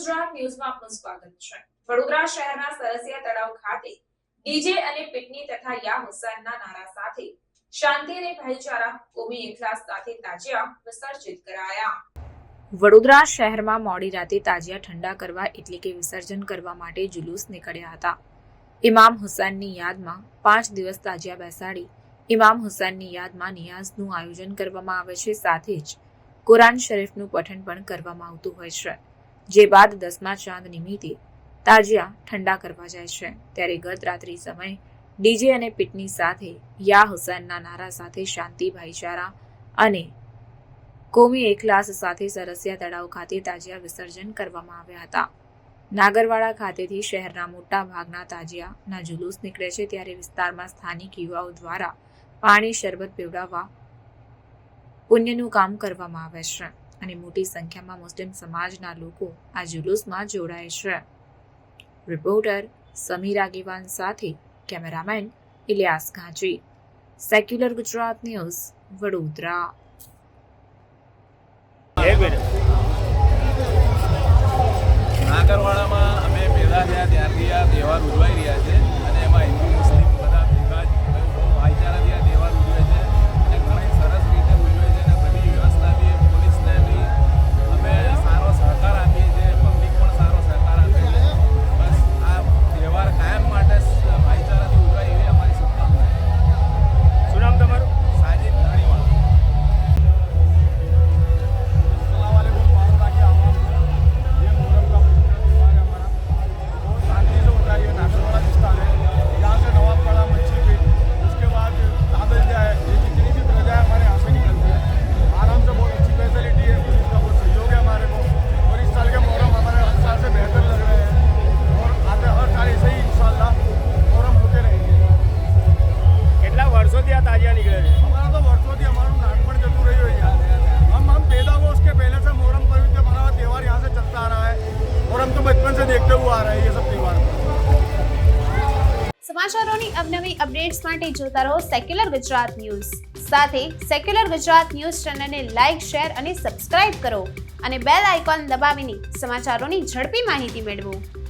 ગુજરાત ન્યૂઝમાં આપનું સ્વાગત છે। વડોદરા શહેરના સરસિયા તળાવ ખાતે ડીજે અને પિટની તથા યા હુસૈનના નારા સાથે શાંતિ અને ભાઈચારા કોમી ઇખલાસ સાથે તાજિયા વિસર્જિત કરાયા। વડોદરા શહેરમાં મોડી રાતે તાજિયા ઠંડા કરવા એટલે કે વિસર્જન કરવા માટે જુલુસ નીકળ્યા હતા। ઇમામ હુસૈનની યાદમાં 5 દિવસ તાજિયા બેસાડી ઇમામ હુસૈનની યાદમાં નિયાઝનું આયોજન કરવામાં આવે છે। સાથે જ કુરાન શરીફનું પઠન પણ કરવામાં આવતું હોય છે, જે બાદ 10મા ચાંદ નિમિત્તે તાજિયા ઠંડા કરવા જાય છે। ત્યારે ગત રાત્રિ સમયે ડીજે અને પિટની સાથે યા હુસૈનના નારા સાથે શાંતિ, ભાઈચારા અને કોમી એકલાસ સાથે સરસિયા તળાવ ખાતે તાજિયા વિસર્જન કરવામાં આવ્યા હતા। નાગરવાડા ખાતેથી શહેરના મોટા ભાગના તાજિયાના જુલુસ નીકળે છે, ત્યારે વિસ્તારમાં સ્થાનિક યુવાઓ દ્વારા પાણી શરબત પીવડાવવા પુણ્યનું કામ કરવામાં આવે છે અને મોટી સંખ્યામાં મુસ્લિમ સમાજના લોકો આ જુલુસમાં જોડાય છે। રિપોર્ટર સમીર આગેવાન સાથે કેમેરામેન ઇલિયાસ ઘાંચી, સેક્યુલર ગુજરાત ન્યૂઝ, વડોદરા। નાગરવાડામાં અમે પહેલા થયા ત્યારથી આ તહેવાર ઉજવાઈ રહ્યા છે અને એમાં હિન્દુ મુસ્લિમ બધા ભેગા જ બહુ ભાઈચારાથી આ તહેવાર ઉજવે છે અને ઘણી સરસ રીતે ઉજવે છે અને બધી વ્યવસ્થા બી પોલીસને બી અમે સારો સહકાર આપીએ છીએ, પબ્લિક પણ સારો સહકાર આપે છે। બસ આ તહેવાર કાયમ માટે ભાઈચારાથી ઉજવાય એવી અમારી શુભકામનાઓ। શું નામ તમારું? સાજીદ ધણીવાળા। વર્ષોથી આ તાજિયા નીકળે છે? हमारा तो वर्षों थी, हमारा नानपण जरूर रही हुई है। हम पैदा हुए उसके पहले से मोहर्रम पर भी हमारा त्यौहार यहाँ से चलता आ रहा है और हम तो बचपन से देखते हुए आ रहे हैं ये सब त्यौहार। સમાચારોની અવનવી અપડેટ્સ માટે જોતા રહો સેક્યુલર ગુજરાત ન્યૂઝ। સાથે સેક્યુલર ગુજરાત ન્યૂઝ ચેનલને લાઇક, શેર અને સબસ્ક્રાઇબ કરો અને બેલ આઇકોન દબાવીને સમાચારોની ઝડપી માહિતી મેળવો।